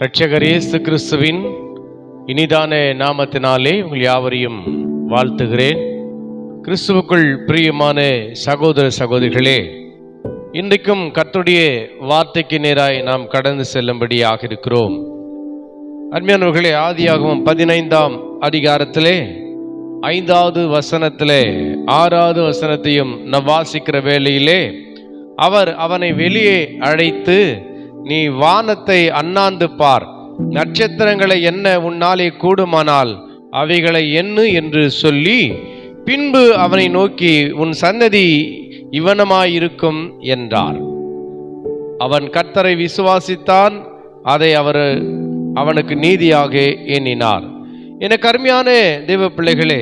இரட்சகர் இயேசு கிறிஸ்துவின் இனிதான நாமத்தினாலே உங்கள் யாவரையும் வாழ்த்துகிறேன். கிறிஸ்துவுக்குள் பிரியமான சகோதர சகோதரிகளே, இன்றைக்கும் கர்த்தருடைய வார்த்தைக்கு நேராய் நாம் கடந்து செல்லும்படியாக இருக்கிறோம். அருமையானவர்களே, ஆதியாகமம் 15ஆம் அதிகாரத்திலே 5வது வசனத்திலே 6வது வசனத்தையும் நாம் வாசிக்கிற வேளையிலே அவர் அவனை வெளியே அழைத்து, நீ வானத்தை அண்ணாந்து பார், நட்சத்திரங்களை எண்ண உன்னாலே கூடுமானால் அவைகளை எண்ணு என்று சொல்லி, பின்பு அவனை நோக்கி, உன் சந்ததி இவனமாயிருக்கும் என்றார். அவன் கர்த்தரை விசுவாசித்தான், அதை அவனுக்கு நீதியாக எண்ணினார். எனக்கு அருமையான தேவ பிள்ளைகளே,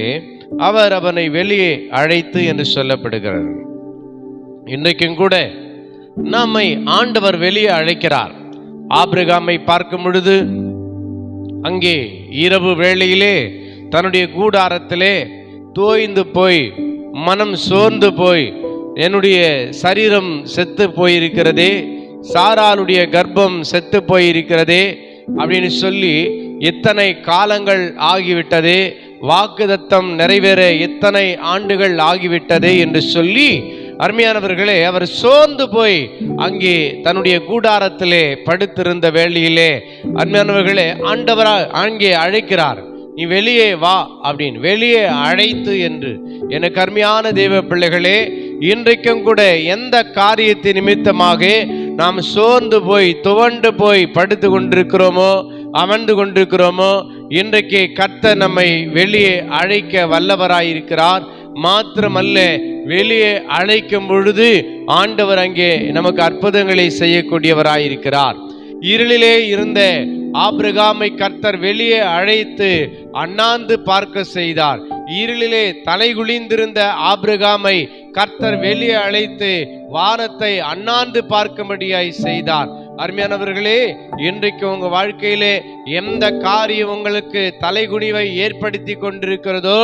அவர் அவனை வெளியே அழைத்து என்று சொல்லப்படுகிறார். இன்றைக்கும் கூட நம்மை ஆண்டவர் வெளியே அழைக்கிறார். ஆபிரகாமை பார்க்கும் பொழுது அங்கே இரவு வேளையிலே தன்னுடைய கூடாரத்திலே தோய்ந்து போய், மனம் சோர்ந்து போய், என்னுடைய சரீரம் செத்து போயிருக்கிறதே, சாராளுடைய கர்ப்பம் செத்து போயிருக்கிறதே அப்படின்னு சொல்லி, எத்தனை காலங்கள் ஆகிவிட்டதே, வாக்குத்தத்தம் நிறைவேற எத்தனை ஆண்டுகள் ஆகிவிட்டதே என்று சொல்லி, அருமையானவர்களே, அவர் சோர்ந்து போய் அங்கே தன்னுடைய கூடாரத்திலே படுத்திருந்த வேளையிலே அருமையானவர்களே, ஆண்டவர் அங்கே அழைக்கிறார். நீ வெளியே வா அப்படின்னு வெளியே அழைத்து என்று. எனக்கு அருமையான தேவ பிள்ளைகளே, இன்றைக்கும் கூட எந்த காரியத்தை நிமித்தமாக நாம் சோர்ந்து போய் துவண்டு போய் படுத்து கொண்டிருக்கிறோமோ, அமர்ந்து கொண்டிருக்கிறோமோ, இன்றைக்கு கர்த்தர் நம்மை வெளியே அழைக்க வல்லவராயிருக்கிறார். மாத்திரமல்ல, வெளியே அழைக்கும் பொழுது ஆண்டவர் அங்கே நமக்கு அற்புதங்களை செய்யக்கூடியவராயிருக்கிறார். இருளிலே இருந்த ஆபிரகாமை கர்த்தர் வெளியே அழைத்து அண்ணாந்து பார்க்க செய்தார். இருளிலே தலைகுனிந்திருந்த ஆபிரகாமை கர்த்தர் வெளியே அழைத்து வானத்தை அண்ணாந்து பார்க்கும்படியாய் செய்தார். அருமையானவர்களே, இன்றைக்கு உங்க வாழ்க்கையிலே எந்த காரியம் உங்களுக்கு தலைகுனிவை ஏற்படுத்தி கொண்டிருக்கிறதோ,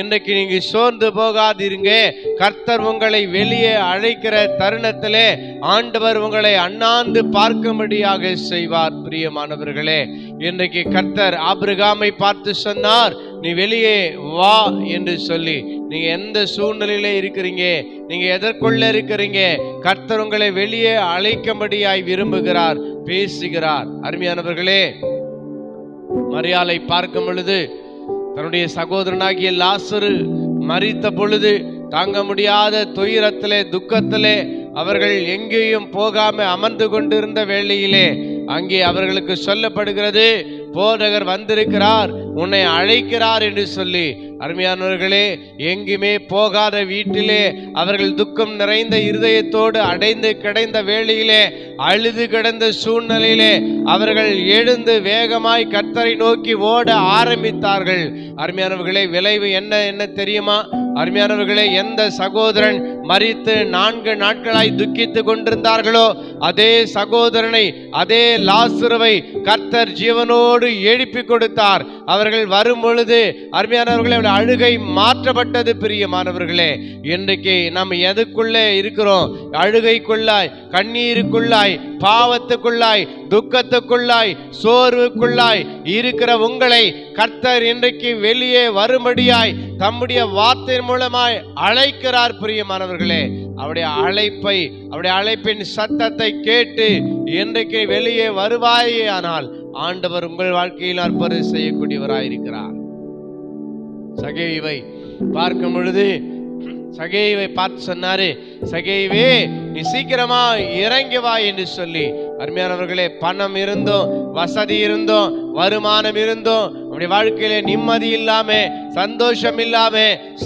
இன்றைக்கு நீங்க சோர்ந்து போகாதீருங்க. கர்த்தர் உங்களை வெளியே அழைக்கிற தருணத்திலே ஆண்டவர் உங்களை அண்ணாந்து பார்க்கும்படியாக செய்வார். பிரியமானவர்களே, இன்றைக்கு கர்த்தர் ஆபிரகாமை பார்த்து சொன்னார், நீ வெளியே வா என்று சொல்லி. நீங்க எந்த சூழ்நிலையில இருக்கிறீங்க, நீங்க எதற்குள்ள இருக்கிறீங்க, கர்த்தர் உங்களை வெளியே அழைக்கும்படியாய் விரும்புகிறார், பேசுகிறார். அருமையானவர்களே, மரியாளை பார்க்கும் பொழுது தன்னுடைய சகோதரனாகிய லாசரு மரித்த பொழுது தாங்க முடியாத துயரத்திலே துக்கத்திலே அவர்கள் எங்கேயும் போகாம அமர்ந்து கொண்டிருந்த வேளையிலே அங்கே அவர்களுக்கு சொல்லப்படுகிறது, போதகர் வந்திருக்கிறார், உன்னை அழைக்கிறார் என்று சொல்லி. அருமையானவர்களே, எங்குமே போகாத வீட்டிலே அவர்கள் துக்கம் நிறைந்த இருதயத்தோடு அடைந்து கிடந்த வேளையிலே, அழுது கிடந்த சூழ்நிலையிலே அவர்கள் எழுந்து வேகமாய் கர்த்தரை நோக்கி ஓட ஆரம்பித்தார்கள். அருமையானவர்களே, விளைவு என்ன தெரியுமா? அருமையானவர்களே, எந்த சகோதரன் மரித்து 4 நாட்களாய் துக்கித்து கொண்டிருந்தார்களோ, அதே சகோதரனை, அதே லாசருவை கர்த்தர் ஜீவனோடு எழுப்பி கொடுத்தார். அவர்கள் வரும் பொழுது அருமையானவர்களே, அழுகை மாற்றப்பட்டது. பிரியமானவர்களே, இன்றைக்கு நாம் எதுக்குள்ளே இருக்கிறோம்? அழுகைக்குள்ளாய், கண்ணீருக்குள்ளாய், பாவத்துக்குள்ளாய், துக்கத்துக்குள்ளாய், சோர்வுக்குள்ளாய் இருக்கிற உங்களை கர்த்தர் இன்றைக்கு வெளியே வரும்படியாய் தம்முடைய வார்த்தையின் மூலமாய் அழைக்கிறார். பிரியமானவர்களே, அவருடைய அழைப்பின் சத்தத்தை கேட்டு இன்றைக்கு வெளியே வருவாயே ஆனால் ஆண்டவர் உங்கள் வாழ்க்கையில் அற்புதம் செய்யக்கூடியவராயிருக்கிறார். சகேயுவை பார்க்கும் பொழுது சகேயுவை பார்த்து சொன்னாரு, சகேயுவே, நீ சீக்கிரமா இறங்கி வா என்று சொல்லி. அருமையானவர்களே, பணம் இருந்தோம், வசதி இருந்தோம், வருமானம் இருந்தோம், நம்முடைய வாழ்க்கையில நிம்மதி இல்லாம, சந்தோஷம் இல்லாம,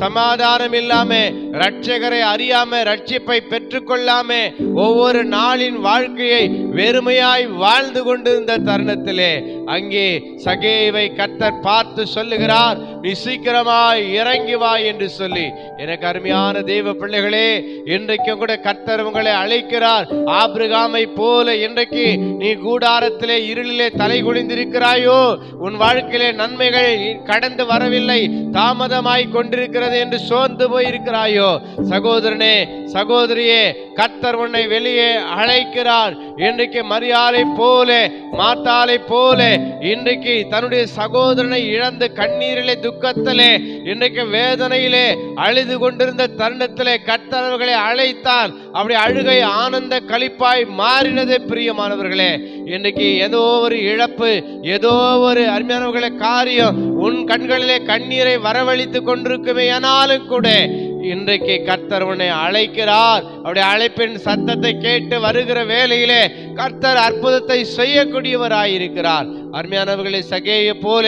சமாதானம் இல்லாம, இரட்சகரை அறியாம, ரட்சிப்பை பெற்றுக்கொள்ளாம ஒவ்வொரு நாளின் வாழ்க்கையை வெறுமையாய் வாழ்ந்து கொண்டிருந்த தருணத்திலே அங்கே சகேயுவை கர்த்தர் பார்த்து சொல்லுகிறார், நீ சீக்கிரமாய் இறங்கி வா என்று சொல்லி. எனக்கு அருமையான தேவ பிள்ளைகளே, இன்றைக்கும் கூட கர்த்தர் உங்களை அழைக்கிறார். ஆபிரகாமை போல இன்றைக்கு நீ கூடாரத்திலே இருளிலே தலை குனிந்திருக்கிறாயோ, உன் வாழ்க்கையிலே நன்மைகள் கடந்து வரவில்லை, தாமதமாய் கொண்டிருக்கிறது என்று சோர்ந்து போயிருக்கிறாயோ, சகோதரனே, சகோதரியே, கர்த்தர் உன்னை வெளியே அழைக்கிறார். இன்றைக்கு மரியாதை போல, மாத்தாளை போல, இன்றைக்கு தன்னுடைய சகோதரனை இழந்து கண்ணீரிலே, துக்கத்திலே, இன்றைக்கு வேதனையிலே அழுது கொண்டிருந்த தருணத்திலே கர்த்தர் அவர்களை அழைத்தார். அப்படி அழுகை ஆனந்த களிப்பாய் மாறினதே பிரியமானவர்களே. இன்றைக்கு ஏதோ ஒரு இழப்பு, ஏதோ ஒரு அருமையானவர்களே காரியம் உன் கண்களிலே கண்ணீரை வரவழைத்து கொண்டிருக்குமே. ஆனாலும் கூட இன்றைக்கு கர்த்தர் உன்னை அழைக்கிறார். அவருடைய அழைப்பின் சத்தத்தை கேட்டு வருகிற வேளையிலே கர்த்தர் அற்புதத்தை செய்யக்கூடியவராயிருக்கிறார். அருமையானவர்களை, சகேய போல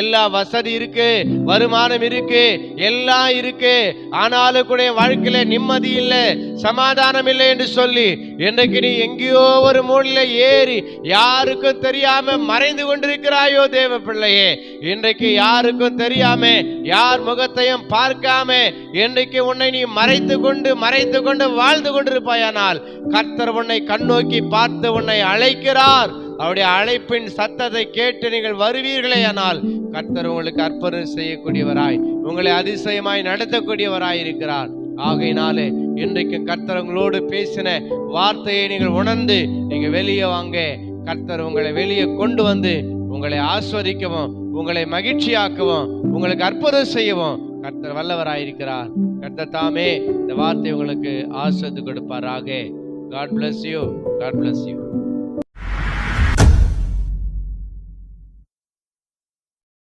எல்லா வசதி இருக்கு, வருமானம் இருக்கு, எல்லாம் இருக்கு, ஆனாலும் கூட வாழ்க்கையில நிம்மதி இல்லை, சமாதானம் இல்லை என்று சொல்லி இன்றைக்கு நீ எங்கேயோ ஒரு மூலையில ஏறி யாருக்கும் தெரியாம மறைந்து கொண்டிருக்கிறாயோ தேவ பிள்ளையே. இன்றைக்கு யாருக்கும் தெரியாம, யார் முகத்தையும் பார்க்காம இன்றைக்கு உன்னை நீ மறைத்து கொண்டு வாழ்ந்து கொண்டிருப்பாயானால் கர்த்தர் உன்னை கண்ணோக்கி பார்த்து உன்னை அழைக்கிறார். அவருடைய அழைப்பின் சத்தத்தை கேட்டு நீங்கள் வருவீர்களே ஆனால் கர்த்தர் உங்களுக்கு அற்புதம் செய்யக்கூடியவராய், உங்களை அதிசயமாய் நடத்தக்கூடியவராய் இருக்கிறார். ஆகையினாலே இன்றைக்கு கர்த்தர் உங்களோடு பேசின வார்த்தையை நீங்கள் உணர்ந்து நீங்க வெளியே வாங்க. கர்த்தர் உங்களை வெளியே கொண்டு வந்து உங்களை ஆஸ்வதிக்கவும், உங்களை மகிழ்ச்சியாக்கவும், உங்களுக்கு அற்புதம் செய்யவும் கர்த்தர் வல்லவராயிருக்கிறார். கர்த்தர் தாமே இந்த வார்த்தை உங்களுக்கு ஆசீர்வாதம் கொடுப்பாராக. God bless you. God bless you.